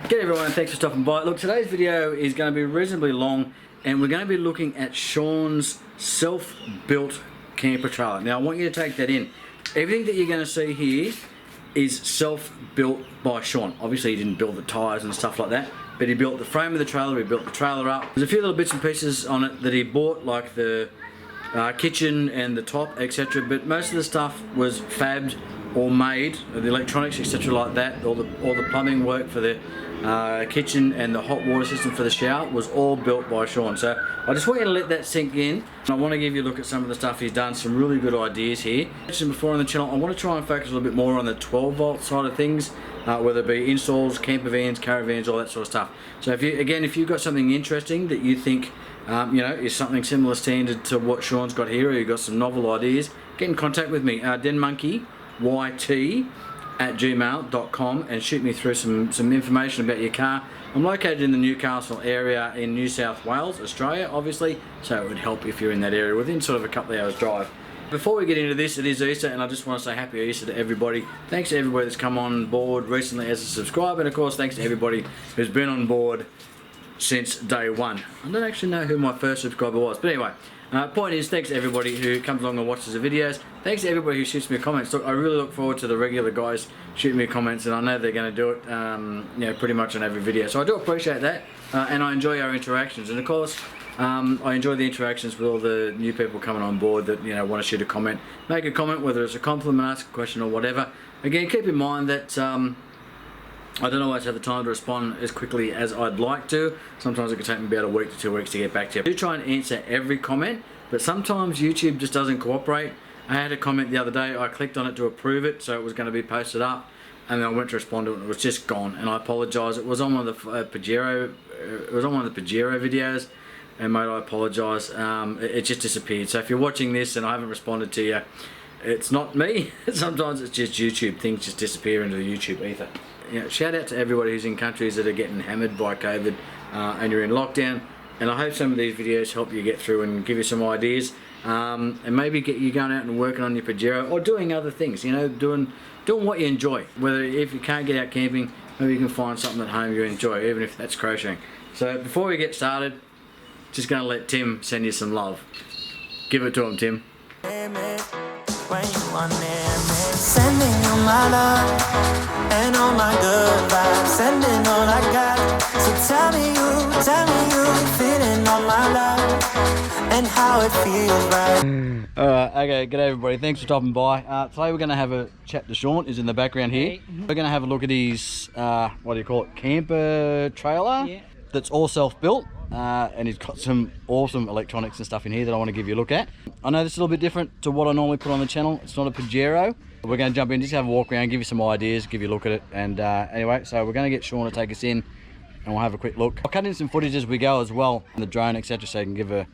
G'day everyone, thanks for stopping by. Look, today's video is going to be reasonably long and we're going to be looking at Shaun's self-built camper trailer. Now I want you to take that in. Everything that you're going to see here is self-built by Shaun. Obviously he didn't build the tyres and stuff like that, but he built the frame of the trailer, he built the trailer up. There's a few little bits and pieces on it that he bought, like the kitchen and the top, etc. But most of the stuff was fabbed or made, the electronics, etc. like that. All the plumbing work for the kitchen and the hot water system for the shower was all built by Shaun. So I just want you to let that sink in. And I want to give you a look at some of the stuff he's done, some really good ideas here. I mentioned before on the channel, I want to try and focus a little bit more on the 12 volt side of things, whether it be installs, camper vans, caravans, all that sort of stuff. So if you've got something interesting that you think is something similar standard to what Shaun's got here, or you've got some novel ideas, get in contact with me, denmonkeyyt@gmail.com, and shoot me through some information about your car. I'm located in the Newcastle area in New South Wales, Australia, obviously, so it would help if you're in that area within sort of a couple of hours drive. Before we get into this, it is Easter, and I just want to say happy Easter to everybody. Thanks to everybody that's come on board recently as a subscriber, and of course thanks to everybody who's been on board since day one. I don't actually know who my first subscriber was, but anyway, point is, thanks to everybody who comes along and watches the videos. Thanks to everybody who shoots me comments. Look, I really look forward to the regular guys shooting me comments, and I know they're going to do it pretty much on every video, so I do appreciate that, and I enjoy our interactions. And of course I enjoy the interactions with all the new people coming on board that want to shoot a comment, make a comment, whether it's a compliment, ask a question or whatever. Again, keep in mind that I don't always have the time to respond as quickly as I'd like to. Sometimes it can take me about a week to 2 weeks to get back to you. I do try and answer every comment, but sometimes YouTube just doesn't cooperate. I had a comment the other day, I clicked on it to approve it, so it was going to be posted up, and then I went to respond to it and it was just gone, and I apologise. It was on one of the Pajero videos, and mate, I apologise. It just disappeared. So if you're watching this and I haven't responded to you, it's not me. Sometimes it's just YouTube. Things just disappear into the YouTube ether. Shout out to everybody who's in countries that are getting hammered by COVID and you're in lockdown, and I hope some of these videos help you get through and give you some ideas, and maybe get you going out and working on your Pajero or doing other things, doing what you enjoy. Whether if you can't get out camping, maybe you can find something at home you enjoy, even if that's crocheting. So before we get started, just going to let Tim send you some love. Give it to him, Tim. Sending you my love and all my good vibes, sending all I got. So tell me you feeling all my love and how it feels right. Alright, okay, good day everybody, thanks for stopping by. Today we're going to have a chat to Shaun, is in the background here. We're going to have a look at his, what do you call it, camper trailer, that's all self-built. And he's got some awesome electronics and stuff in here that I want to give you a look at. I know this is a little bit different to what I normally put on the channel. It's not a Pajero. We're going to jump in, just have a walk around, give you some ideas, give you a look at it. And anyway, so we're going to get Shaun to take us in and we'll have a quick look. I'll cut in some footage as we go as well, the drone, etc., so you can give a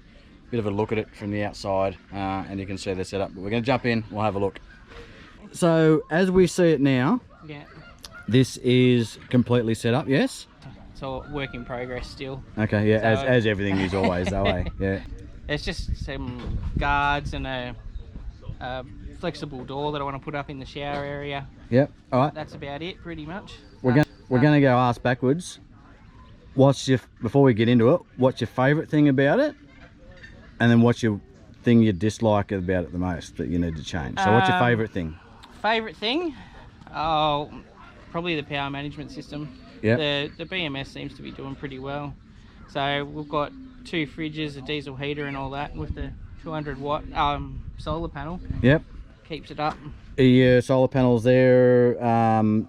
bit of a look at it from the outside, and you can see the setup. But we're going to jump in, we'll have a look. So as we see it now, this is completely set up, yes? So work in progress still. Okay, yeah, so, as everything is always though, eh? Yeah. It's just some guards and a flexible door that I want to put up in the shower area. Yep. All right. That's about it, pretty much. We're going to go ass backwards. Before we get into it, what's your favourite thing about it, and then what's your thing you dislike about it the most that you need to change? So what's your favourite thing? Favourite thing? Oh, probably the power management system. Yeah. The BMS seems to be doing pretty well. So we've got 2 fridges, a diesel heater and all that with the 200 watt solar panel. Yep. Keeps it up. Are your solar panels there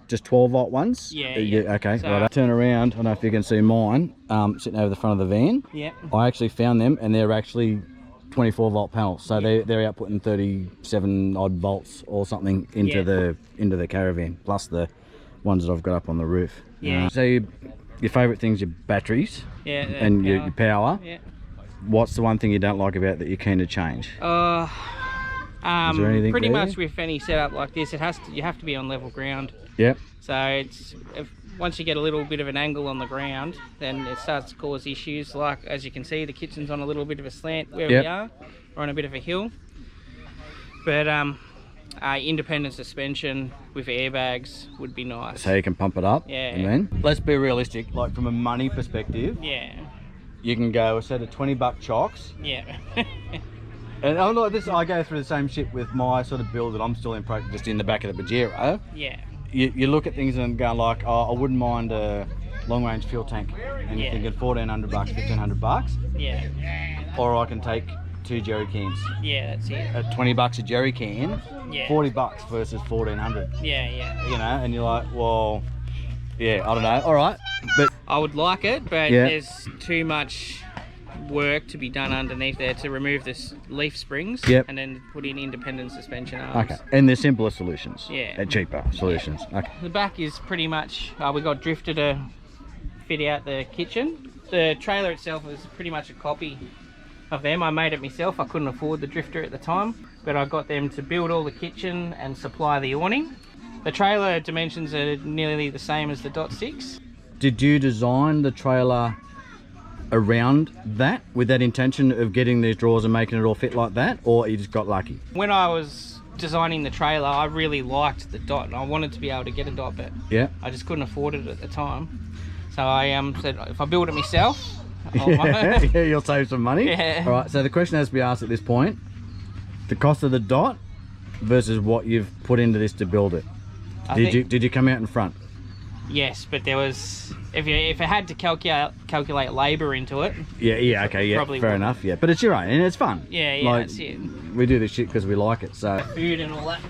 just 12 volt ones? Yeah. Okay, so, right. Turn around. I don't know if you can see mine sitting over the front of the van. Yep. I actually found them and they're actually 24 volt panels. So they're outputting 37 odd volts or something into the caravan, plus the ones that I've got up on the roof. Yeah. So your favourite thing's your batteries, and your power. Yeah. What's the one thing you don't like about that you're keen to change? Is there anything pretty there? much with any setup like this, you have to be on level ground. Yep. So once you get a little bit of an angle on the ground, then it starts to cause issues. Like as you can see, the kitchen's on a little bit of a slant where we are. We're on a bit of a hill. But Independent suspension with airbags would be nice. So you can pump it up. Yeah. And then let's be realistic. Like from a money perspective, Yeah. you can go a set of $20 chocks. Yeah. And I'm like this. I go through the same shit with my sort of build that I'm still in practice, just in the back of the Pajero. Yeah. You look at things and go like, oh, I wouldn't mind a long range fuel tank, and you're thinking $1,400, $1,500, Yeah. or I can take 2 jerry cans. Yeah, that's it. At $20 a jerry can, Yeah. $40 versus $1,400. Yeah, yeah. You know, and you're like, well, yeah, I don't know. All right, but I would like it, but Yeah. there's too much work to be done underneath there to remove this leaf springs. Yep. And then put in independent suspension arms. okay, and they're simpler solutions. Yeah. And cheaper solutions. Okay. The back is pretty much, we got Drifta to fit out the kitchen. The trailer itself is pretty much a copy of them. I made it myself. I couldn't afford the Drifta at the time, but I got them to build all the kitchen and supply the awning. The trailer dimensions are nearly the same as the .6. Did you design the trailer around that with that intention of getting these drawers and making it all fit like that, or you just got lucky? When I was designing the trailer, I really liked the dot and I wanted to be able to get a dot, but Yeah. I just couldn't afford it at the time. So I said, if I build it myself, Yeah, you'll save some money. Yeah. All right, so the question has to be asked at this point: the cost of the dot versus what you've put into this to build it. Did you come out in front? Yes, but there was, if I had to calculate labour into it. Yeah, okay, yeah, Probably fair wouldn't. enough, yeah. But it's your own and it's fun. Yeah, Like, that's it. we do this shit because we like it, so. Food and all that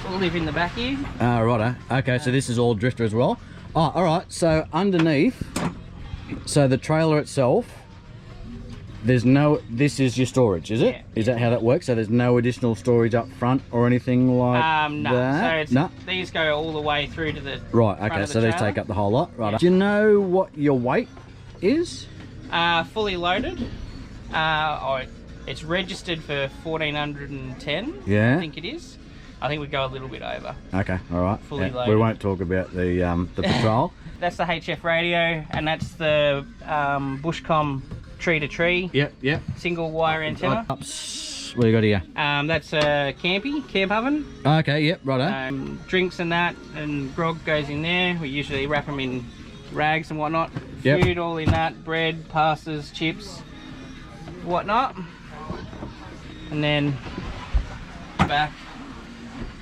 all live in the back here. Righto. Okay, so this is all Drifta as well. Oh, all right. So underneath, so the trailer itself, there's no. This is your storage, is it? Yeah. Is that how that works? So there's no additional storage up front or anything like No. that. So it's, these go all the way through to the Right. front Okay. of the So these trailer. take up the whole lot. Right. Yeah. Do you know what your weight is? Fully loaded. It's registered for 1410. Yeah. I think it is. I think we go a little bit over. Okay. All right. Fully We loaded. won't talk about the patrol. That's the HF radio, and that's the Bushcom tree to tree Yep. single wire antenna. Ups. What do you got here? That's a camp oven. Okay. Yep. Righto. Drinks and that, and grog goes in there. We usually wrap them in rags and whatnot. Yep. Food all in that, bread, pastas, chips, whatnot. And then back,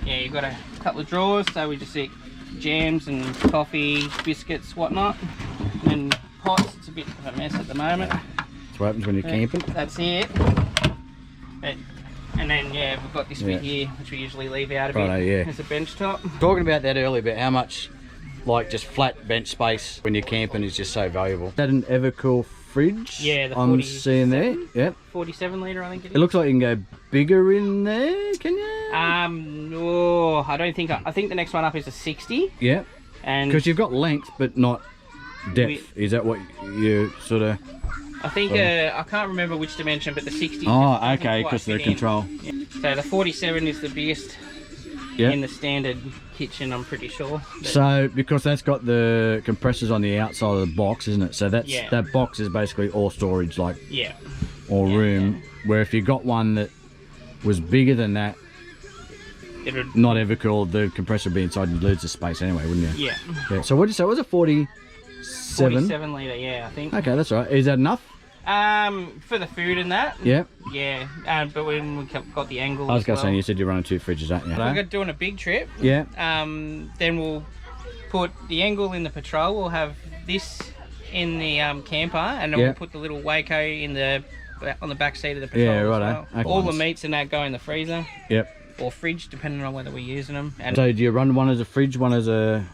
yeah, you've got a couple of drawers, so we just stick jams and coffee, biscuits, whatnot. And then pots, it's a bit of a mess at the moment. That's what happens when you're camping. That's it. And then, yeah, we've got this bit here, which we usually leave out a bit. Righto, yeah. As a bench top. Talking about that earlier, about how much, like, just flat bench space when you're camping is just so valuable. Is that an Evercool fridge? Yeah, the I'm 47. seeing there. Yep. 47 litre, I think it is. It looks like you can go bigger in there. Can you? No, I don't think. I think the next one up is a 60. Yep. And Because you've got length, but not depth. Is that what you sort of? I think I can't remember which dimension, but the 60. Oh, doesn't okay, quite because of the fit in. control. Yeah. So the 47 is the biggest Yeah. in the standard kitchen, I'm pretty sure. But So because that's got the compressors on the outside of the box, isn't it? So that's Yeah. that box is basically all storage, like yeah, all Yeah, room. Where if you got one that was bigger than that, it would. not Evercool, the compressor would be inside and lose the space anyway, wouldn't you? Yeah, Yeah. So what did you say? Was it 47? 47 litre. Yeah, I think. Okay, that's all right. Is that enough? For the food and that. Yeah. Yeah, but when we got the angle. I was as going to well. say, you said you're running 2 fridges, aren't you? If we're doing a big trip. Yeah. Then we'll put the angle in the patrol. We'll have this in the camper, and then Yeah. we'll put the little Waco in the on the back seat of the patrol. Yeah, as righto. well. Okay. All the meats and that go in the freezer Yep. or fridge, depending on whether we're using them. And So do you run one as a fridge, one as a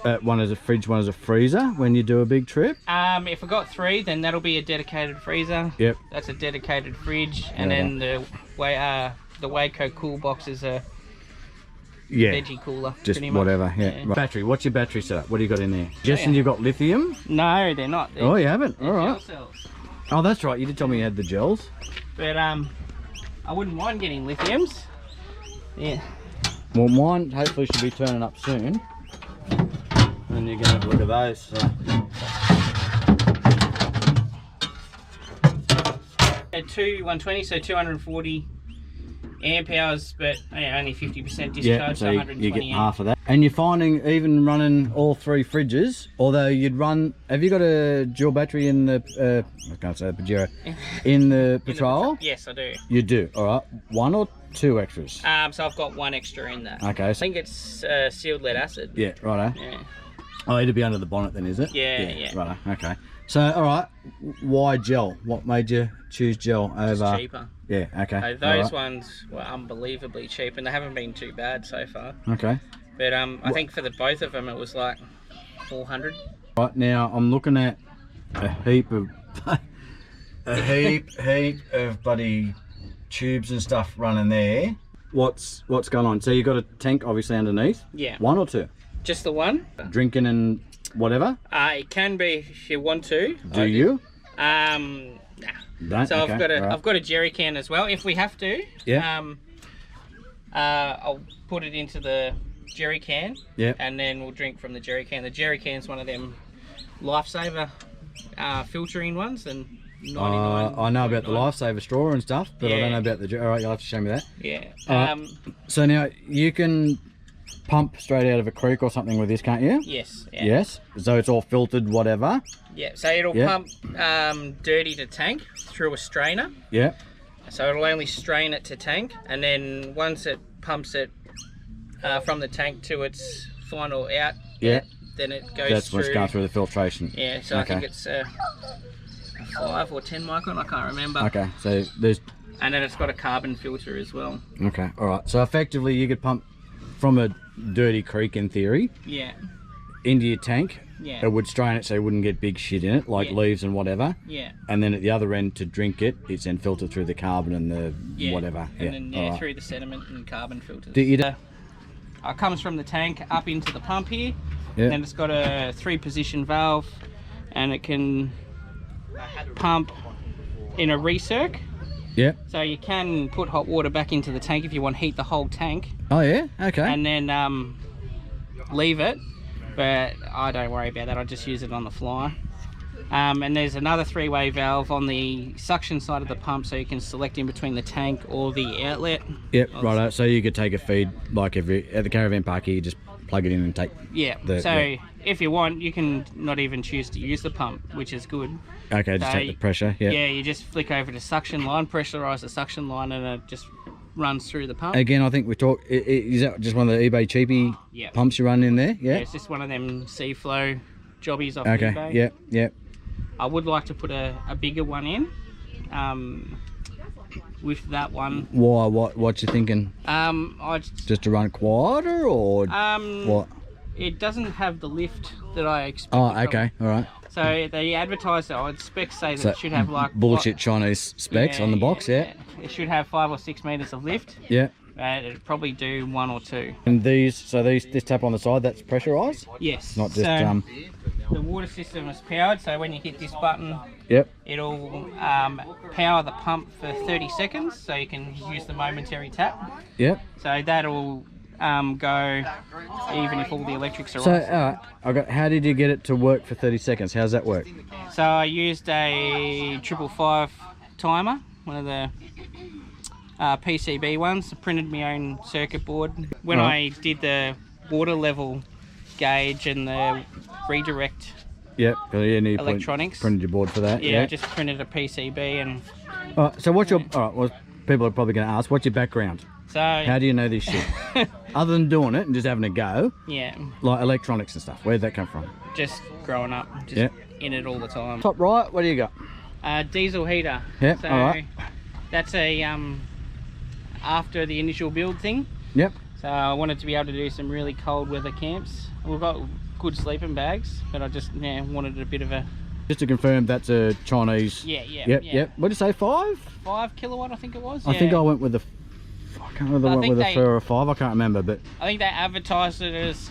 fridge, one as a freezer when you do a big trip? if we got 3, then that'll be a dedicated freezer. Yep. That's a dedicated fridge, and Yeah. then the Waco cool box is a Yeah. veggie cooler. Just pretty much. whatever. Yeah. Right. Battery. What's your battery setup? What do you got in there? Guessing yeah. you've got lithium. No, they're not. They're, Oh, you haven't. they're All gel right. cells. Oh, that's right. You did tell me you had the gels. But I wouldn't mind getting lithiums. Yeah. Well, mine hopefully should be turning up soon. And you can have a look at those. So. At 120, so 240 amp hours, but only 50% discharge, Yeah, so you 120 get amp. half of that. And you're finding even running all 3 fridges, although you'd run, have you got a dual battery in the, I can't say the Pajero, in the Patrol? Yes, I do. You do, all right. 1 or 2 extras? So I've got 1 extra in that. Okay. I think it's sealed lead acid. Yeah, righto. Yeah. Oh, it'd be under the bonnet then, is it? Yeah. Righto, okay. So, all right, why gel? What made you choose gel over? Just cheaper. Yeah, okay. So those ones were unbelievably cheap, and they haven't been too bad so far. Okay. But I think for the both of them, it was like 400. Right now, I'm looking at a heap of heap of bloody tubes and stuff running there. What's going on? So you got a tank obviously underneath. Yeah. 1 or 2? Just the one. Drinking and whatever. It can be if you want to. Do you? Nah. Don't? So okay, I've got a jerry can as well. If we have to. Yeah. I'll put it into the jerry can. Yeah. And then we'll drink from the jerry can. The jerry can's one of them lifesaver filtering ones, and 99. I know about the lifesaver straw and stuff, but I don't know about the. All right, you'll have to show me that. Yeah. So now you can pump straight out of a creek or something with this, can't you? Yes. Yeah. Yes. So it's all filtered, whatever. Yeah. So it'll pump dirty to tank through a strainer. Yeah. So it'll only strain it to tank, and then once it pumps it from the tank to its final out, then it goes That's through. what's going through the filtration. Yeah. So Okay. I think it's 5 or 10 micron. I can't remember. Okay. So there's. And then it's got a carbon filter as well. Okay. All right. So effectively, you could pump from a dirty creek in theory Yeah. into your tank. Yeah. It would strain it so you wouldn't get big shit in it, like leaves and whatever. Yeah. And then at the other end, to drink it, it's then filtered through the carbon and the whatever. And then all right. through the sediment and carbon filters. It comes from the tank up into the pump here. Yeah. And then it's got a 3-position valve, and it can pump in a recirc. Yeah. So you can put hot water back into the tank if you want to heat the whole tank. Oh yeah. Okay. And then leave it. But I don't worry about that. I just use it on the fly. And there's another 3-way valve on the suction side of the pump, so you can select in between the tank or the outlet. Yep, right. So you could take a feed like at the caravan park here, you just plug it in and take. Yeah. If you want, you can not even choose to use the pump, which is good. Okay, just take the pressure. Yeah. Yeah, you just flick over to suction line, pressurize the suction line, and it just runs through the pump. Again, I think we talked. Is that just one of the eBay cheapy pumps you run in there? Yeah. Yeah, it's just one of them sea flow jobbies off Okay. eBay. Yep. Yep. I would like to put a bigger one in. With that one. Why? What you thinking? Just to run quieter or what? It doesn't have the lift that I expect. Oh, okay. All right. So they advertise that. Specs say that it should have like bullshit Chinese specs on the box. Yeah. It should have 5 or 6 meters of lift. Yeah. It'd probably do 1 or 2. And this tap on the side, that's pressurized? Yes. Not just the water system is powered, so when you hit this button, it'll power the pump for 30 seconds, so you can use the momentary tap. Yep. So that'll go even if all the electrics are on. So how did you get it to work for 30 seconds? How's that work? So I used a 555 timer, one of the PCB ones. I printed my own circuit board. When I did the water level gauge and the redirect electronics, printed your board for that. Yeah, I just printed a PCB and. So what's your? Well, people are probably going to ask, what's your background? So how do you know this shit? Other than doing it and just having a go. Yeah. Like electronics and stuff. Where'd that come from? Just growing up, just in it all the time. Top right. What do you got? Diesel heater. Yep. So all right. That's a after the initial build thing. Yep. So I wanted to be able to do some really cold weather camps. We've got good sleeping bags, but I just wanted a bit of a. Just to confirm, that's a Chinese. Yeah. Yep. What did you say? 5? 5 kilowatt, I think it was. I think I went with the. I can't remember whether I went with a 4 or 5. I can't remember, but. I think they advertised it as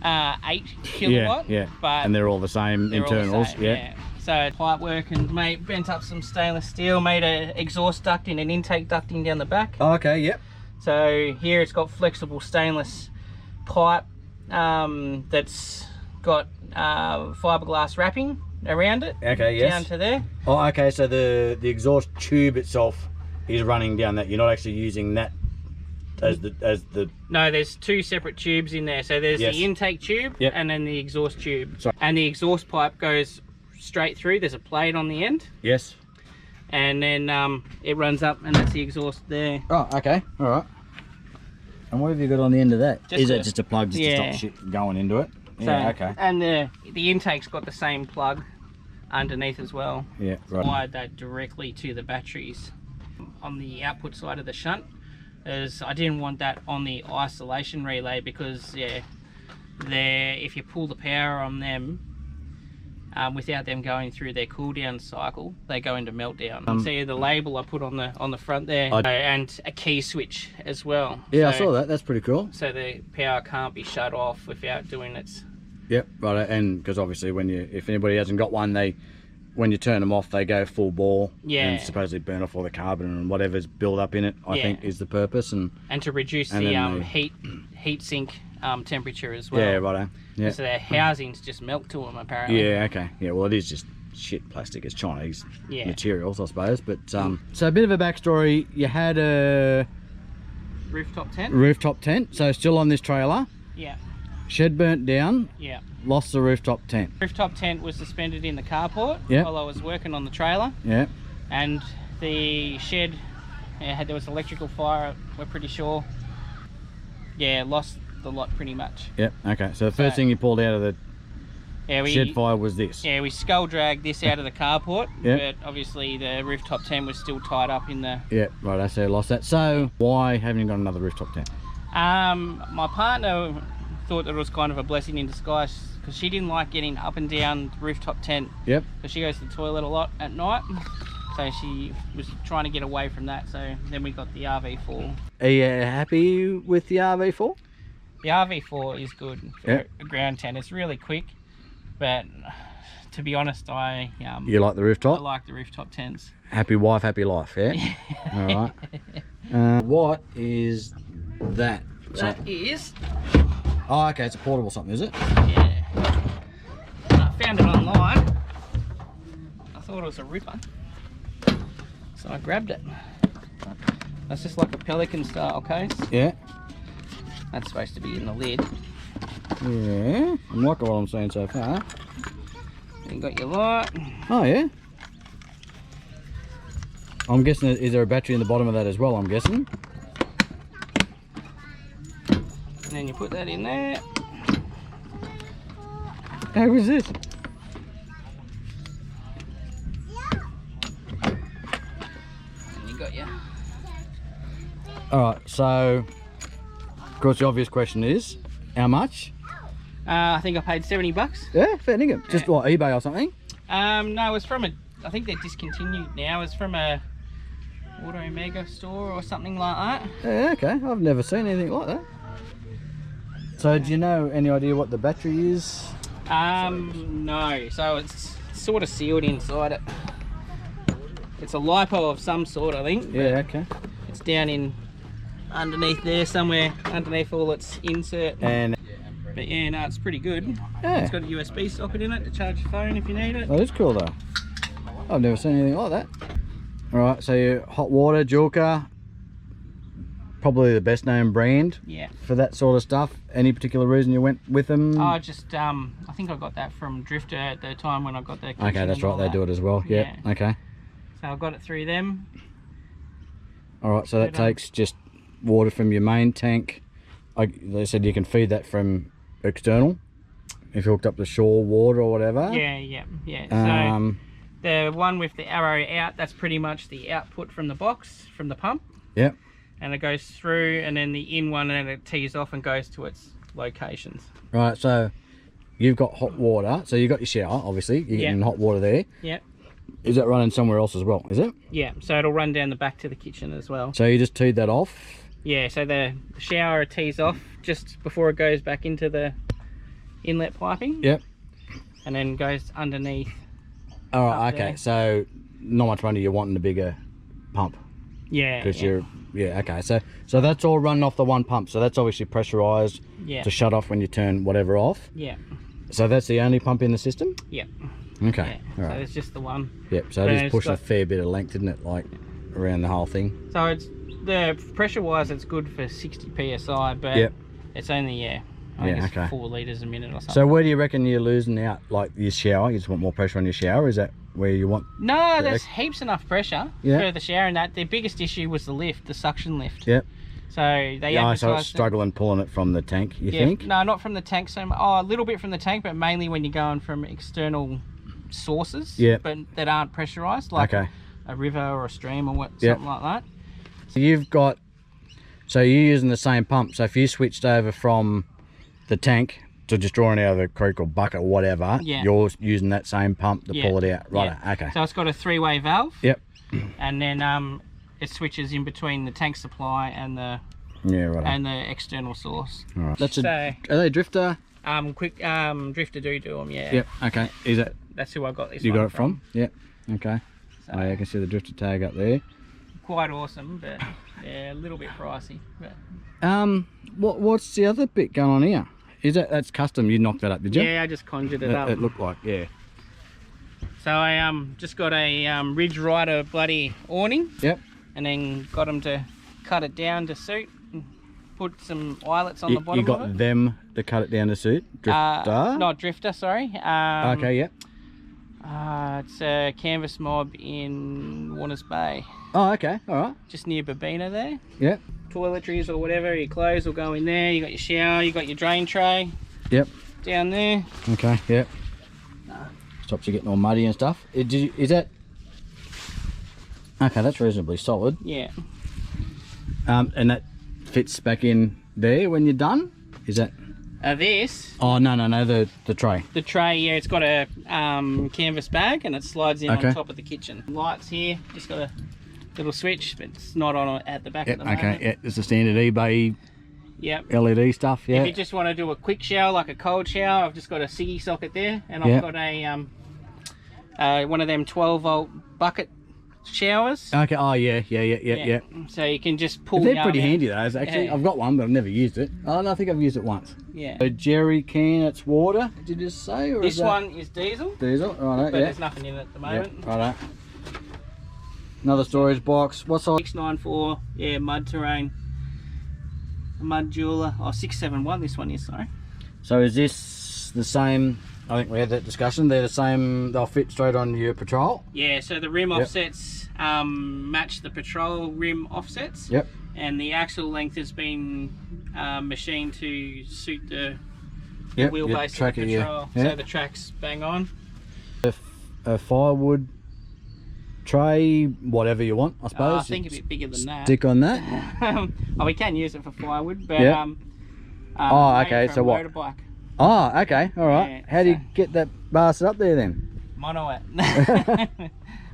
8 kilowatt. Yeah. But and they're all the same internals. All the same, yeah. So pipe work and bent up some stainless steel, made an exhaust ducting and intake ducting down the back. Oh, okay. Yep. So here it's got flexible stainless pipe that's got fiberglass wrapping around it. Okay. Yes. Down to there. Oh, okay. So the exhaust tube itself is running down that. You're not actually using that as the. No, there's two separate tubes in there. So there's Yes. the intake tube Yep. and then the exhaust tube. Sorry. And the exhaust pipe goes straight through. There's a plate on the end. Yes. And then it runs up, and that's the exhaust there. Oh, okay. All right. And what have you got on the end of that? Just Is a- it just a plug just to stop shit going into it? Yeah, okay. And the intake's got the same plug underneath as well. Yeah, right. Wired that directly to the batteries on the output side of the shunt, as I didn't want that on the isolation relay, because if you pull the power on them without them going through their cool down cycle, they go into meltdown. See the label I put on the front there, and a key switch as well. Yeah, So- I saw that. That's pretty cool. so the power can't be shut off without doing its. Yep, right. And because obviously, if anybody hasn't got one, when you turn them off, they go full bore. Yeah. And supposedly burn off all the carbon and whatever's built up in it. I think is the purpose. And to reduce And the then heat sink temperature as well. yeah, righto. Yeah. So their housings just melt to them apparently. Yeah. Okay. Yeah. Well, it is just shit plastic. It's Chinese Yeah. materials, I suppose. But so a bit of a backstory. You had a Rooftop tent. rooftop tent, so still on this trailer. Yeah. Shed burnt down. Yeah. Lost the rooftop tent. Rooftop tent was suspended in the carport Yeah. while I was working on the trailer, Yeah. and the shed there was electrical fire. We're pretty sure. Yeah, lost the lot pretty much. Yep. Okay. So the first thing you pulled out of the Yeah, shed fire was this. Yeah, we skull dragged this out of the carport, Yeah. but obviously the rooftop tent was still tied up in the. Yeah. Right. I so lost that. So why haven't you got another rooftop tent? My partner thought that it was kind of a blessing in disguise, because she didn't like getting up and down the rooftop tent, Yep. because she goes to the toilet a lot at night. So she was trying to get away from that. So then we got the RV4. Are you happy with the RV4? The RV4 is good for Yeah. a ground tent. It's really quick, but to be honest, I You like the rooftop? like the rooftop tents. Happy wife, happy life. Yeah. All right. What is that? That is, Oh, okay. It's a portable something, is it? yeah. I found it online. I thought it was a ripper, so I grabbed it. That's just like a Pelican style case. Yeah. That's supposed to be in the lid. Yeah. I'm liking what I'm seeing so far. You got your light. Oh yeah. I'm guessing, is there a battery in the bottom of that as well? I'm guessing. And then you put that in there. How was this? And you got your. All right. So, of course, the obvious question is, how much? I think I paid $70. Yeah, fair dinkum. Just what, eBay or something? No, it was from a. I think they're discontinued now. It's from a Auto Mega store or something like that. Yeah, okay. I've never seen anything like that. So, do you know any idea what the battery is? No. So it's sort of sealed inside it. It's a lipo of some sort, I think. Yeah, okay. It's down in underneath there somewhere, underneath all its insert. And But yeah, no, it's pretty good. yeah, It's got a USB socket in it to charge your phone if you need it. that is cool though. I've never seen anything like that. All right, so your hot water, Julka, probably the best known brand Yeah. for that sort of stuff. Any particular reason you went with them? I just, I think I got that from Drifta at the time when I got the kitchen. Okay, that's right. They do it as well. Yeah. Yeah. Okay. So I got it through them. All right. So that But, takes just water from your main tank. They said you can feed that from external if you're hooked up to shore water or whatever. Yeah. So Um. the one with the arrow out, that's pretty much the output from the box, from the pump. Yep. And it goes through, and then the in one, and it tees off and goes to its locations. Right. So you've got hot water. So you've got your shower. Obviously, you're getting hot water there. Yeah. Is that running somewhere else as well? Is it? Yeah. So it'll run down the back to the kitchen as well. So you just teed that off. Yeah. So the shower tees off just before it goes back into the inlet piping. Yep. And then goes underneath. All right. Up Okay. there. So not much wonder you're wanting a bigger pump. Yeah. Because yeah. you're okay, so that's all running off the one pump, so that's obviously pressurized Yeah. to shut off when you turn whatever off. Yeah. So that's the only pump in the system. Yeah. Okay. Yeah. All So right. it's just the one. Yep. So And it is it's pushing a got- fair bit of length, isn't it? Like around the whole thing. So it's the pressure-wise, it's good for 60 psi, but Yep. it's only I think it's 4 litres a minute or something. So where do you reckon you're losing out? Like your shower, you just want more pressure on your shower? Is that where you want? No, there's heaps enough pressure Yeah. for the shower and that. The biggest issue was the lift, the suction lift. Yep. So they So advertised it's struggling pulling it from the tank, you yeah, think? No, not from the tank so much. Oh, a little bit from the tank, but mainly when you're going from external sources. Yeah. But that aren't pressurized, like Okay. a river or a stream or Yep. something like that. So you've got, so you're using the same pump. So if you switched over from the tank to just drawing out of the creek or bucket or whatever, Yeah. you're using that same pump to Yeah. pull it out. Right. Yeah. Okay. So it's got a 3-way valve. Yep. And then it switches in between the tank supply and the Yeah. Right. external source. All right. That's So are they Drifta? Drifta do them, yeah. Yep. Okay. Is that That's who I got this you one got it from? Yep. Okay. So, Oh, yeah, I can see the Drifta tag up there. quite awesome, but yeah, a little bit pricey. But What's the other bit going on here? Is that's custom? You knocked that up, did you? yeah, I just conjured it up. It looked like, yeah. So I just got a Ridge Rider bloody awning, Yep. and then got them to cut it down to suit and put some eyelets on the bottom You got of it. them to cut it down to suit? Drifta? Not Drifta, sorry. Okay, yep. It's a canvas mob in Warners Bay, Oh, okay, all right. just near Babina there. Yep. Toiletries or whatever, your clothes will go in there. You got your shower, you got your drain tray Yep. down there. Okay, yep. Stops you getting all muddy and stuff. Is that... Okay, that's reasonably solid. Yeah. And that fits back in there when you're done? Is that... This, Oh, no, the tray. the tray, yeah, it's got a canvas bag and it slides in Okay. on top of the kitchen. Lights here, just got a little switch, but it's not on at the back Yep, at the moment. okay, yeah, it's the standard eBay Yep. LED stuff, yeah. If you just want to do a quick shower, like a cold shower, I've just got a ciggy socket there, and I've Yep. got a one of them 12-volt bucket showers. Okay, oh, yeah. So you can just pull. They're yarn pretty out. handy those, actually. Yeah. I've got one, but I've never used it. Oh, no, I think I've used it once. Yeah. A jerry can, it's water, did you just say? Or This is that one is diesel, diesel? Righto, but yeah. there's nothing in it at the moment. Yep, righto. Another storage box. What size? 694, yeah, mud terrain. A mud jeweler. Oh, 671 this one is, sorry. So is this the same? I think we had that discussion. They're the same, they'll fit straight on your patrol? Yeah, so the rim Yep. offsets match the patrol rim offsets. Yep. And the axle length has been machined to suit the Yep. wheelbase track of it, the yeah. patrol. Yeah. So the track's bang on. A firewood tray, whatever you want, I I suppose. think a bit bigger than that. Stick on that. Oh, we can use it for firewood, but Yeah. Oh, made okay, for so a what? motorbike. Oh, okay, all right. Yeah, How do you so- get that bastard up there then? Mono it.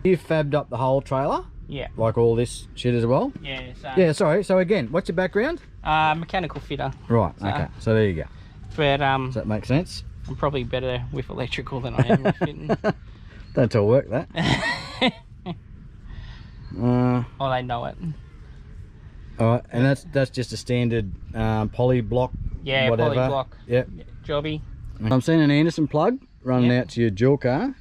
You fabbed up the whole trailer, Yeah, like all this shit as well? yeah. So, Yeah, sorry. So again, what's your background? mechanical fitter, Right, So- okay. So there you go. but Does that make sense? I'm probably better with electrical than I am with fitting. Don't all work that. Oh, they know it. All right, and that's just a standard poly block. Yeah, whatever. poly block. Yep. Jobby. I'm seeing an Anderson plug running Yep. out to your dual car.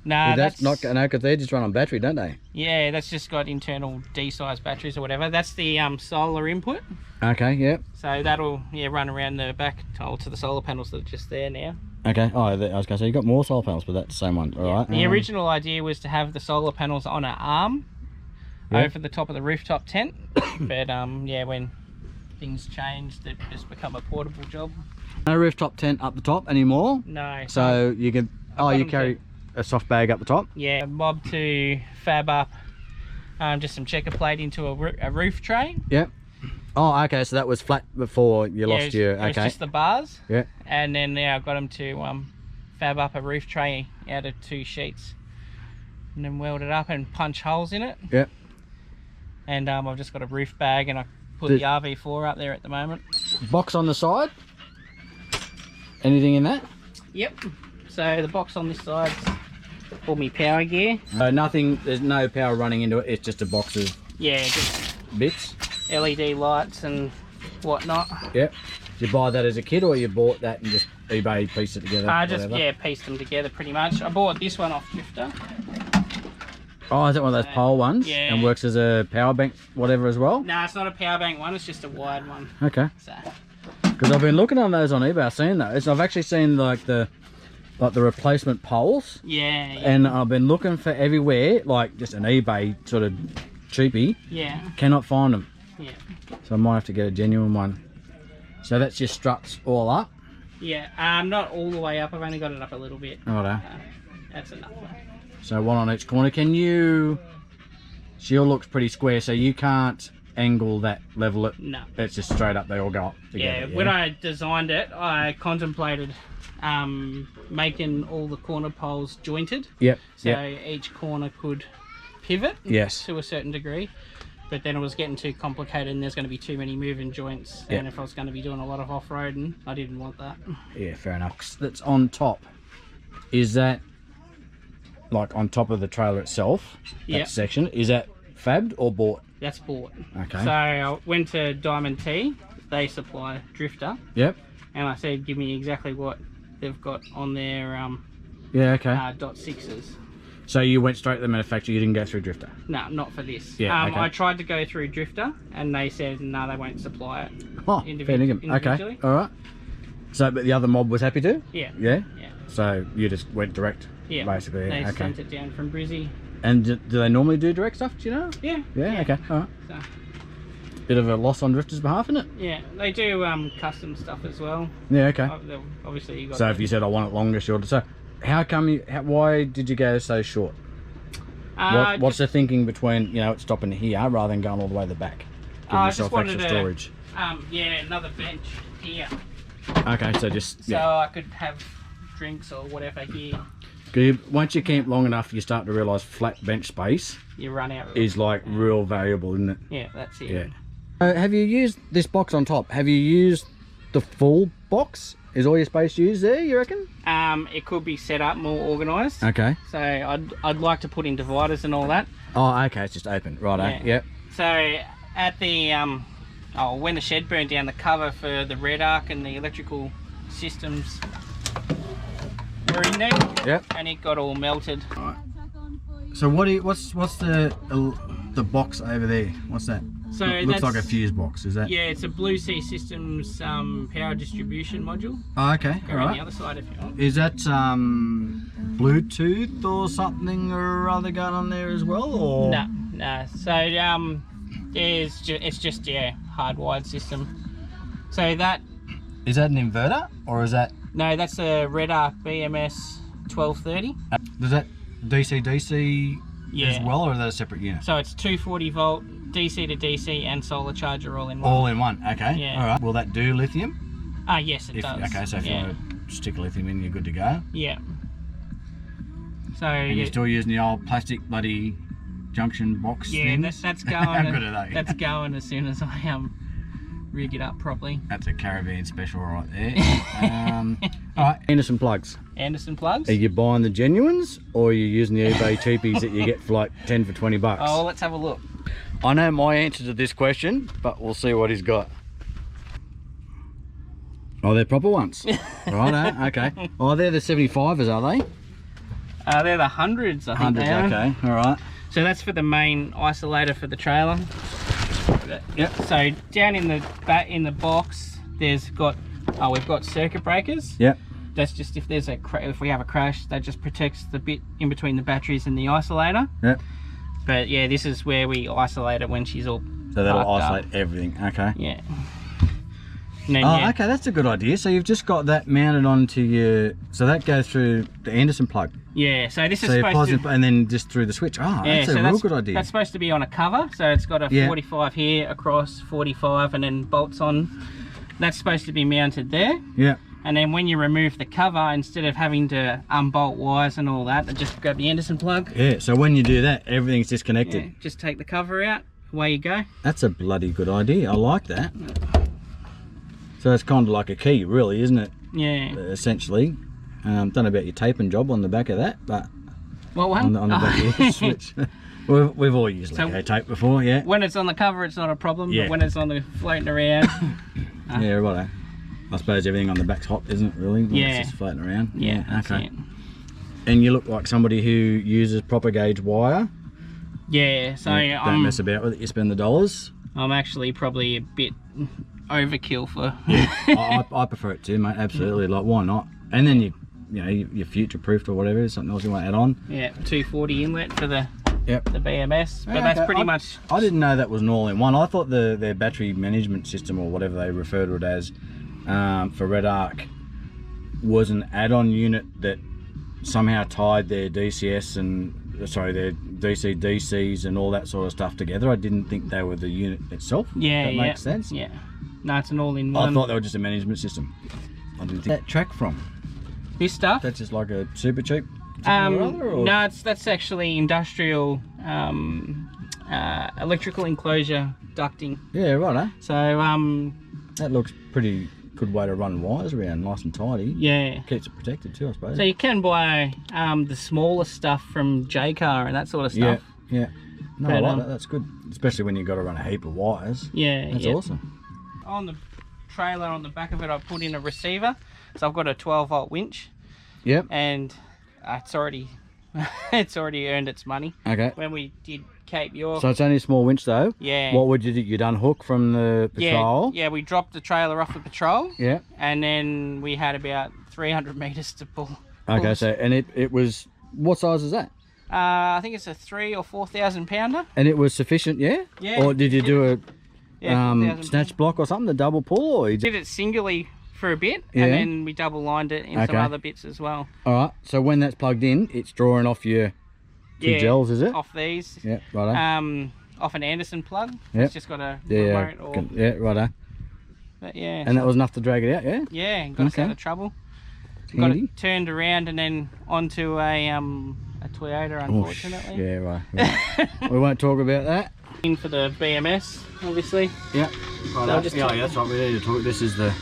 Nah, That's not no, because they just run on battery, don't they? Yeah, that's just got internal D-size batteries or whatever. That's the solar input. Okay. Yep. So that'll run around the back to the solar panels that are just there now. Okay. Oh, I was going to say you got more solar panels, but that's the same one. All right. The original idea was to have the solar panels on an arm Yeah. over the top of the rooftop tent, but yeah, when things changed, it just become a portable job. No rooftop tent up the top anymore. No. So you can. Oh, got you them carry a soft bag up the top. Yeah, mob to fab up just some checker plate into a roof tray. Yep. Oh, okay. So that was flat before you Yeah, lost your. it was Okay. just the bars. Yeah. And then now I've got them to fab up a roof tray out of 2 sheets, and then weld it up and punch holes in it. Yep. And I've just got a roof bag, and I put Did- the RV4 up there at the moment. Box on the side. Anything in that? Yep. So the box on this side's all my power gear. Nothing. There's no power running into it. It's just a box of Yeah, just bits. LED lights and whatnot. Yep. Did you buy that as a kit, or you bought that and just eBay pieced it together? I just whatever? pieced them together pretty much. I bought this one off Drifta. Oh, is that one of those pole ones? Yeah. And works as a power bank, whatever as well? No, it's not a power bank one, it's just a wired one. Okay. So. Because I've been looking on those on eBay, I've seen those. I've actually seen like the replacement poles. Yeah. And I've been looking for everywhere, like just an eBay sort of cheapie. Yeah. Cannot find them. Yeah. So I might have to get a genuine one. So that's your struts all up? Yeah, not all the way up, I've only got it up a little bit. Righto. That's enough. So one on each corner. Can you... She all looks pretty square, so you can't angle that, level it? No. It's just straight up, they all go up together. Yeah, when I designed it, I contemplated making all the corner poles jointed. Yep. So each corner could pivot to a certain degree. But then it was getting too complicated and there's going to be too many moving joints. And if I was going to be doing a lot of off-roading, I didn't want that. Yeah, fair enough. That's on top. Is that like on top of the trailer itself? That section. Is that fabbed or bought? That's bought. Okay. So I went to Diamond T. They supply Drifta. Yep. And I said, give me exactly what they've got on their .6s. So you went straight to the manufacturer, you didn't go through Drifta? No, not for this. Yeah, I tried to go through Drifta and they said, no, they won't supply it individually. Okay, all right. So, but the other mob was happy to? Yeah. Yeah? Yeah. So you just went direct, basically? They sent it down from Brizzy. And do they normally do direct stuff, do you know? Yeah. Yeah, okay, all right. So. Bit of a loss on Drifta's behalf, isn't it? Yeah, they do custom stuff as well. Yeah, okay. Obviously you got... So if you said, I want it longer, shorter, so... How come you? why did you go so short? What's the thinking between it stopping here rather than going all the way to the back? Giving yourself extra storage. Another bench here. Okay, so just so I could have drinks or whatever here. Once you camp long enough, you start to realise flat bench space. You run out. Is like real valuable, isn't it? Yeah, that's it. Yeah. Have you used this box on top? Have you used the full box? Is all your space used there, you reckon? It could be set up more organised. Okay. So I'd like to put in dividers and all that. Oh, okay, it's just open, righto. Yeah. Yep. So at the when the shed burned down, the cover for the red arc and the electrical systems were in there. Yep. And it got all melted. All right. So what's the box over there? What's that? So it looks like a fuse box, is that? Yeah, it's a Blue Sea Systems power distribution module. Oh, okay, all right. On the other side if you want. Is that Bluetooth or something or other going on there as well, or? No. So it's just hardwired system. So that is that an inverter or is that? No, that's a Red Arc BMS 1230. Does that DC as well, or is that a separate unit? So it's 240 volt. DC to DC and solar charger all in one. All in one, okay. Yeah. All right. Will that do lithium? Yes, it does. Okay, so if you want to stick lithium in, you're good to go. Yeah. So and you're still using the old plastic bloody junction box thing? Yeah, that's going. How good are they? That's going as soon as I rig it up properly. That's a caravan special right there. All right, Anderson plugs. Anderson plugs. Are you buying the genuines or are you using the eBay cheapies that you get for like 10 for 20 bucks? Oh, let's have a look. I know my answer to this question, but we'll see what he's got. Oh, they're proper ones. Right, okay. Oh, they're the 75ers, are they? They're the hundreds, I think. Hundreds, okay, all right. So that's for the main isolator for the trailer. Yep. So down in the box, we've got circuit breakers. Yep. That's just if we have a crash, that just protects the bit in between the batteries and the isolator. Yep. But yeah, this is where we isolate it when she's all so that'll isolate everything, okay. Yeah. Then, okay, that's a good idea. So you've just got that mounted onto your... So that goes through the Anderson plug. Yeah, so this is supposed to... And then just through the switch. Oh, yeah, that's a real good idea. That's supposed to be on a cover. So it's got a 45 here, across 45, and then bolts on. That's supposed to be mounted there. Yeah. And then when you remove the cover, instead of having to unbolt wires and all that, just grab the Anderson plug. Yeah, so when you do that, everything's disconnected. Yeah, just take the cover out, away you go. That's a bloody good idea, I like that. So it's kind of like a key, really, isn't it? Yeah. Essentially. Don't know about your taping job on the back of that, but... What one? On the back of your switch. We've all used Lego tape before, yeah. When it's on the cover, it's not a problem, but when it's on the floating around... Yeah, righto. I suppose everything on the back's hot, isn't it, really? When it's just floating around. Yeah, okay. And you look like somebody who uses proper gauge wire. Yeah, so Don't mess about with it, you spend the dollars. I'm actually probably a bit overkill for... I prefer it too, mate, absolutely. Like, why not? And then you know, you're future-proofed or whatever, something else you want to add on. Yeah, 240 inlet for the Yep. the BMS, but Yeah, that's okay. pretty much... I didn't know that was an all-in-one. I thought their battery management system, or whatever they refer to it as, for Red Arc, was an add-on unit that somehow tied their DCS and their DC-DCs and all that sort of stuff together. I didn't think they were the unit itself. Yeah, that makes sense. Yeah, no, it's an all-in-one. I thought they were just a management system. I didn't think that track from. This stuff? That's just like a super cheap. No, that's actually industrial electrical enclosure ducting. Yeah, right. Eh? So That looks pretty good way to run wires around, nice and tidy. yeah. Keeps it protected too, I suppose. So you can buy the smaller stuff from J-Car and that sort of stuff. Yeah. No, But, I like that. That's good, especially when you've got to run a heap of wires. Yeah, That's yeah. awesome. On the trailer, on the back of it, I put in a receiver. So I've got a 12-volt winch, Yep. and it's already it's already earned its money. Okay. When we did Cape York, So it's only a small winch though. yeah. What would you do? You'd unhook from the patrol. Yeah, we dropped the trailer off the patrol, Yeah. and then we had about 300 meters to pull. Okay. So and it was, what size is that? I think it's a 3,000 or 4,000 pounder. And it was sufficient, yeah? Yeah. Or did you do a Yeah, 4,000 snatch block or something, the double pull, or you did it singly for a bit, Yeah. and then we double lined it in some Okay. other bits as well. All right. So when that's plugged in, it's drawing off your two gels, is it? Off these. Yeah. Righto. Off an Anderson plug. Yep. It's just got a Yeah. remote or... Yeah. Righto. But yeah. And that was enough to drag it out, yeah. Yeah, got us Okay. out of trouble. Got Handy. it turned around and then onto a Toyota, unfortunately. Yeah. Right. We won't talk about that. In for the BMS, obviously. Yeah. So I'll just talk- that's right. We need to talk. This is the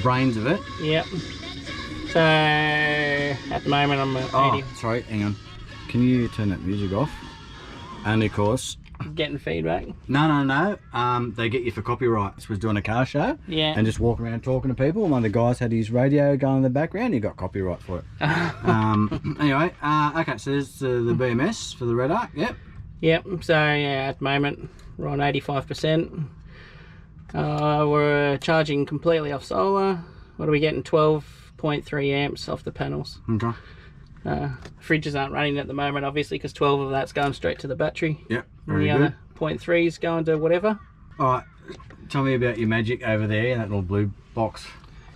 brains of it. Yep. So at the moment I'm at 80, Sorry. Hang on. Can you turn that music off? And of course. getting feedback. No. They get you for copyright. This was doing a car show. Yeah. And just walking around talking to people. One of the guys had his radio going in the background. He got copyright for it. Anyway. Okay. So there's the BMS for the Red Arc. Yep. Yep. So yeah, at the moment we're on 85%. We're charging completely off solar. What are we getting? 12.3 amps off the panels. Okay. Fridges aren't running at the moment, obviously, because 12 of that's going straight to the battery. Yep. And Very the good. other 0.3 is going to whatever. All right. Tell me about your magic over there, that little blue box.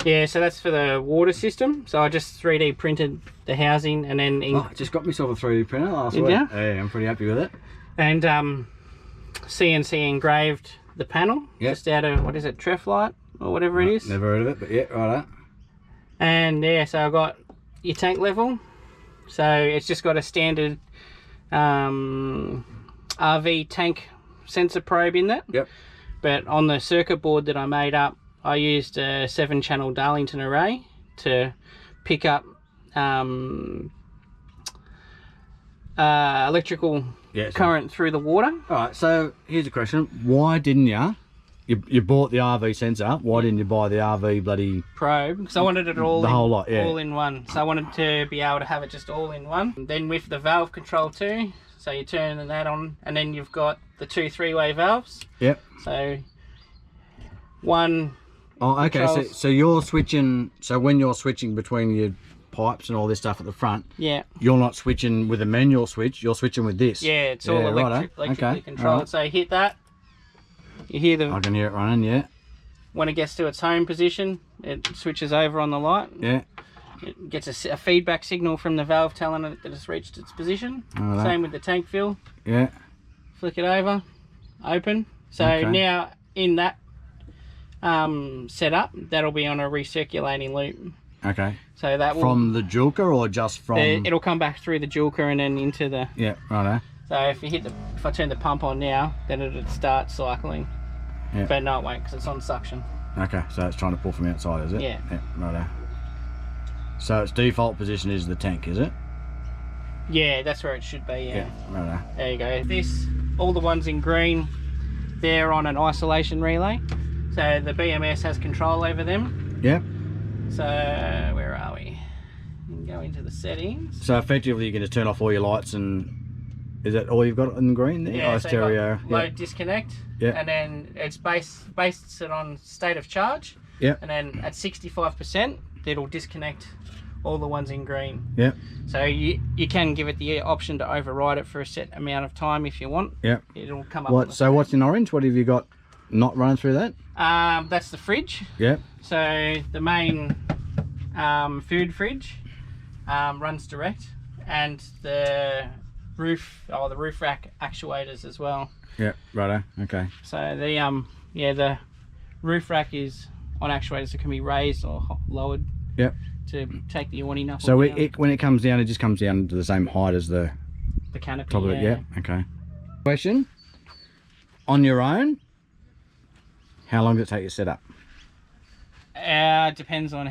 Yeah, so that's for the water system. So I just 3D printed the housing and then I just got myself a 3D printer last week. ya? Yeah, I'm pretty happy with it. and CNC engraved the panel just out of, what is it, Treflite or whatever it is. Never heard of it, but yeah, right. And yeah, so I've got your tank level. So it's just got a standard RV tank sensor probe in that. Yep. But on the circuit board that I made up, I used a 7-channel Darlington array to pick up electrical current through the water. All right, so here's a question. Why didn't you bought the RV sensor, why didn't you buy the RV bloody... Probe, because I wanted it all The whole lot, yeah. all in one. So I wanted to be able to have it just all in one. And then with the valve control too, so you turn that on, and then you've got the 2 3-way valves. Yep. So one... Oh, okay, controls- so you're switching, so when you're switching between your pipes and all this stuff at the front, Yeah. you're not switching with a manual switch, you're switching with this. Yeah, it's all electrically Okay, controlled. alright. So you hit that, you hear I the... can hear it running, yeah. When it gets to its home position, it switches over on the light. Yeah. It gets a feedback signal from the valve telling it that it's reached its position. Alright. Same with the tank fill. Yeah. Flick it over, open. So Okay. now in that setup, that'll be on a recirculating loop. Okay. So that will... From the Julka or just from... it'll come back through the Julka and then into the... Yeah, righto. So if I turn the pump on now, then it'll start cycling. Yeah. But no, it won't, because it's on suction. Okay, so it's trying to pull from outside, is it? Yeah. Yeah, righto. So its default position is the tank, is it? Yeah, that's where it should be, yeah. Righto. There you go. This, all the ones in green, they're on an isolation relay. So the BMS has control over them. Yep. So where are we? You can go into the settings. So effectively you can just turn off all your lights and Is that all you've got in green there? Yeah, Oh, so stereo. you've got load disconnect. Yeah. And then it's based it on state of charge. Yeah. And then at 65%, it'll disconnect all the ones in green. Yeah. So you can give it the option to override it for a set amount of time if you want. Yeah. It'll come up. On So what's in orange? What have you got not running through that? That's the fridge. Yeah. So the main food fridge runs direct, and the roof rack actuators as well. Yeah. Righto. Okay. So the roof rack is on actuators that can be raised or lowered. Yep. To take the awning up. So when it comes down, it just comes down to the same height as the canopy. Top of it. Yeah. Okay. Question: on your own, how long does it take you to set up? Depends on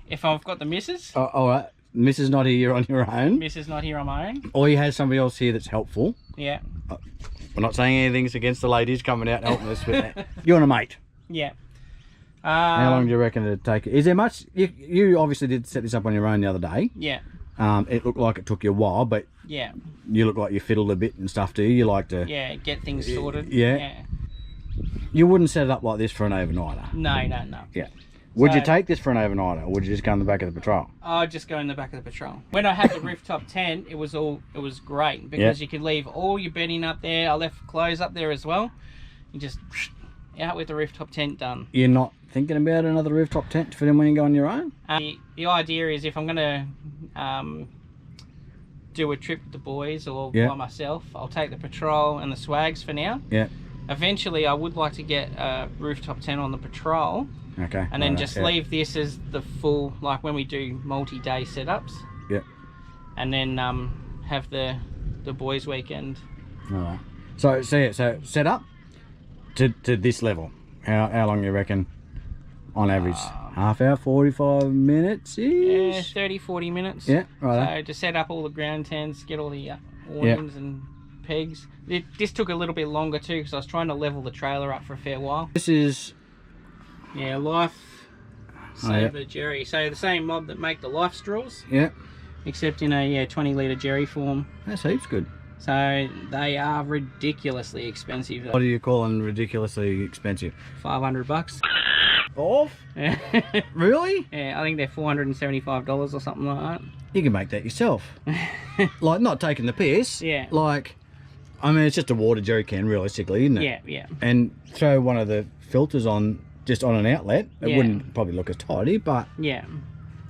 if I've got the missus. Oh, all right. Missus not here, you're on your own. Missus not here on my own. Or you have somebody else here that's helpful. Yeah. We're not saying anything's against the ladies coming out and helping us, but you and a mate. Yeah. How long do you reckon it'd take? Is there much? You obviously did set this up on your own the other day. Yeah. It looked like it took you a while, but yeah, you look like you fiddled a bit and stuff, do you? You like to get things sorted. Yeah. You wouldn't set it up like this for an overnighter. No. Yeah. Would you take this for an overnighter, or would you just go in the back of the patrol? I'd just go in the back of the patrol. When I had the rooftop tent, it was great because you could leave all your bedding up there. I left clothes up there as well. You just out with the rooftop tent done. You're not thinking about another rooftop tent for them when you go on your own? The idea is if I'm going to do a trip with the boys or by myself, I'll take the patrol and the swags for now. Yeah. Eventually, I would like to get a rooftop tent on the patrol. Okay. And then just leave this as the full, like when we do multi-day setups. Yeah. And then have the boys' weekend. All right. So set up to this level. How long you reckon on average? Half hour, 45 minutes -ish? Yeah, 30, 40 minutes. Yeah, right. So to set up all the ground tents, get all the awnings and pegs. This took a little bit longer too because I was trying to level the trailer up for a fair while. This is... Yeah, Life Saver Jerry. So the same mob that make the Life straws. Yeah. Except in a 20 litre Jerry form. That's heaps good. So they are ridiculously expensive. What do you call them ridiculously expensive? $500. Off? Really? Yeah, I think they're $475 or something like that. You can make that yourself. Like, not taking the piss. Yeah. Like, I mean, it's just a water jerry can, realistically, isn't it? Yeah, yeah. And throw one of the filters on, just on an outlet. It wouldn't probably look as tidy, but... Yeah.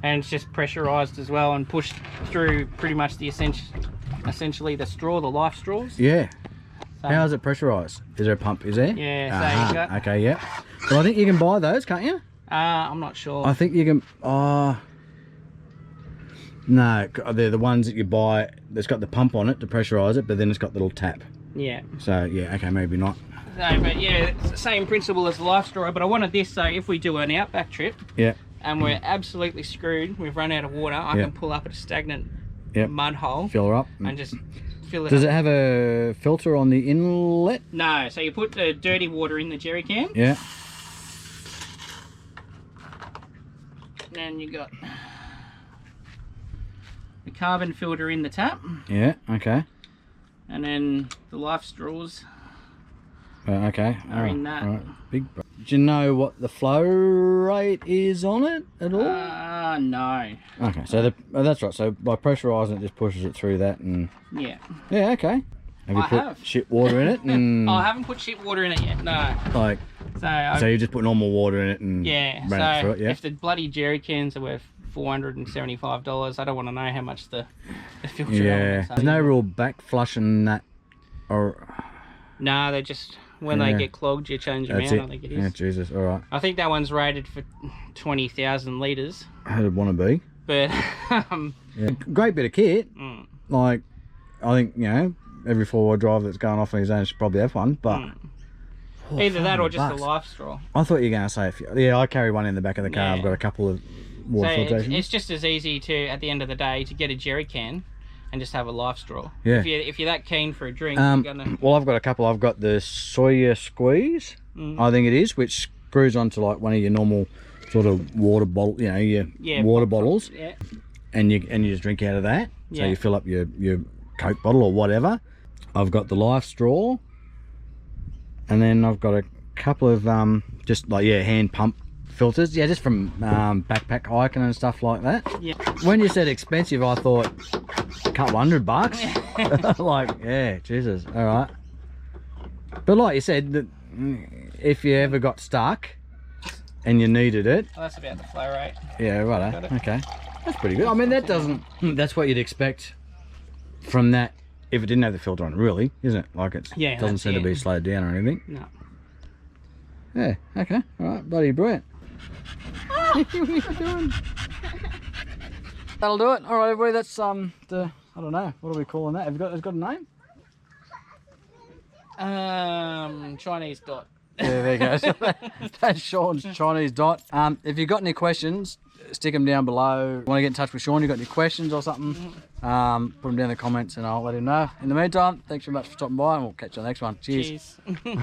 And it's just pressurised as well and pushed through pretty much the essentially the straw, the Life straws. Yeah. So, how is it pressurised? Is there a pump, is there? Yeah, so you got... Okay, yeah. Well, I think you can buy those, can't you? I'm not sure. I think you can... no, they're the ones that you buy that's got the pump on it to pressurise it, but then it's got the little tap. Yeah. So, yeah, okay, maybe not. So, but yeah, it's the same principle as the Life straw, but I wanted this so if we do an outback trip and we're absolutely screwed, we've run out of water, I can pull up at a stagnant mud hole. Fill her up. And just fill it Does up. it have a filter on the inlet? No, so you put the dirty water in the jerry can. Yeah. And you got the carbon filter in the tap. Yeah, okay. And then the Life straws okay. are in that. Right. Big. Do you know what the flow rate is on it at all? No. Okay, so that's right. So by pressurising it, just pushes it through that and... Yeah. Yeah, okay. Have you put shit water in it? And I haven't put shit water in it yet, no. Like... So you just put normal water in it and ran it through it, if the bloody jerry cans are worth $475, I don't want to know how much the filter is. There's no real back flushing that, or... No, they just... When they get clogged, you change them out, I think it is. Yeah, Jesus, alright. I think that one's rated for 20,000 litres. How'd want to be? But... Great bit of kit. Like, I think, you know, every four-wheel driver that's going off on his own should probably have one, but... Either that or just a Life straw. I thought you were going to say, yeah, I carry one in the back of the car. I've got a couple of water filtration. It's just as easy to, at the end of the day, to get a jerry can and just have a Life straw. Yeah. If you're that keen for a drink, you're gonna... Well, I've got a couple. I've got the Sawyer Squeeze, I think it is, which screws onto like one of your normal sort of water bottle, you know, your water bottles. Yeah. And you just drink out of that. So you fill up your Coke bottle or whatever. I've got the Life straw, and then I've got a couple of just like hand pump filters, just from backpack hiking and stuff like that. Yeah. When you said expensive, I thought a couple $100. Like, yeah, Jesus, all right. But like you said, that if you ever got stuck and you needed it, Oh, that's about the flow rate. yeah, right. Got it. Okay, that's pretty good. I mean, that doesn't. That's what you'd expect from that if it didn't have the filter on, really, isn't it? Like it doesn't seem to be slowed down or anything. No. Yeah. Okay. All right. Bloody brilliant. What are you doing? That'll do it. All right, everybody. That's the I don't know. What are we calling that? Has it got a name? Chinese dot. Yeah, there you go. So that's Shaun's Chinese dot. If you've got any questions, stick them down below. Want to get in touch with Shaun? You got any questions or something? Put them down in the comments and I'll let him know. In the meantime, thanks very much for stopping by and we'll catch you on the next one. Cheers. Cheers.